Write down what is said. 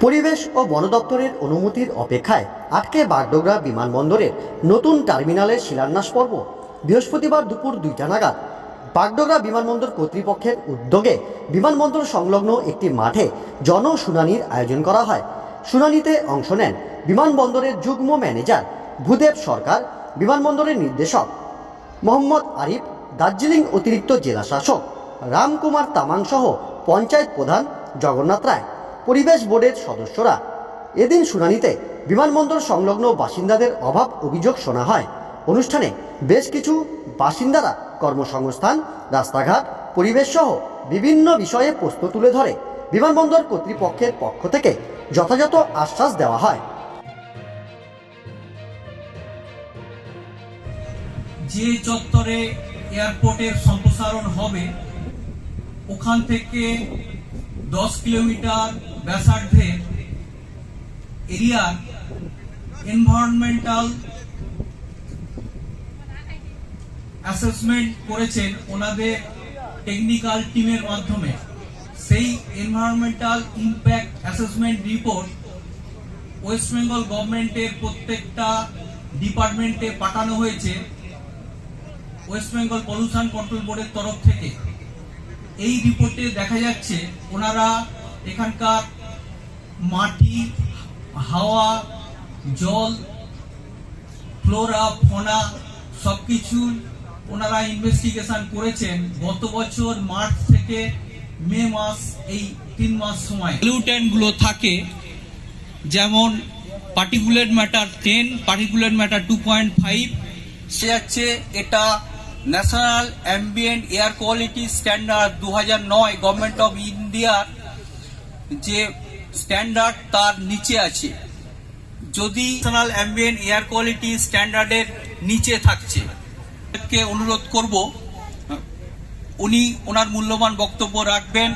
পরিবেশ ও বন দপ্তরের অনুমতির অপেক্ষায় আটকে বাগডোগরা বিমানবন্দরের নতুন টার্মিনালের শিলান্যাস পর্ব বৃহস্পতিবার দুপুর 2টা নাগাদ বাগডোগরা বিমানবন্দর কর্তৃপক্ষের উদ্যোগে বিমানবন্দর সংলগ্ন একটি মাঠে জনশুনানির আয়োজন করা হয়। শুনানিতে অংশ নেন বিমানবন্দরের যুগ্ম ম্যানেজার ভূদেব সরকার, বিমানবন্দরের নির্দেশক মোহাম্মদ আরিফ, দার্জিলিং অতিরিক্ত জেলা শাসক রামকুমার তামাং সহ পঞ্চায়েত প্রধান জগন্নাথ রায়, পরিবেশ বোর্ডের সদস্যরা। এদিন শুনানিতে বিমানবন্দর সংলগ্ন বাসিন্দাদের অভাব অভিযোগ শোনা হয়। অনুষ্ঠানে বেশ কিছু বাসিন্দারা কর্মসংস্থান, রাস্তাঘাট, পরিবেশ সহ বিভিন্ন বিষয়ে প্রশ্ন তুলে ধরে বিমানবন্দর কর্তৃপক্ষের পক্ষ থেকে যথাযথ আশ্বাস দেওয়া হয়। যে চত্বরে এয়ারপোর্টের সম্প্রসারণ হবে ওখান থেকে 10 কিলোমিটার ব্যাসার্ধের এরিয়ার এনভায়রনমেন্টাল অ্যাসেসমেন্ট করেছেন ওনাদের টেকনিক্যাল টিমের মাধ্যমে। সেই environmental impact assessment report West Bengal গভর্নমেন্টের প্রত্যেকটা ডিপার্টমেন্টে পাঠানো হয়েছে ওয়েস্ট বেঙ্গল পলিউশন কন্ট্রোল বোর্ডের তরফ থেকে। এই রিপোর্টে দেখা যাচ্ছে ওনারা এখানকার মাটি, হাওয়া, জল, ফ্লোরা, ফনা সবকিছু ওনারা ইনভেস্টিগেশন করেছেন গত বছর মার্চ থেকে মে মাস, এই 3 মাস সময়। পলিউটেন্ট গুলো থাকে যেমন পার্টিকুলেট ম্যাটার 10, পার্টিকুলেট ম্যাটার 2.5। সে যাচ্ছে এটা national ambient air quality standard 2009 government of ইন্ডিয়ার যে স্ট্যান্ডার্ড তার নিচে আছে। যদি ন্যাশনাল অ্যাম্বিয়েন্ট এয়ার কোয়ালিটি স্ট্যান্ডার্ডের নিচে থাকছে, অনুরোধ করব উনি ওনার মূল্যবান বক্তব্য রাখবেন।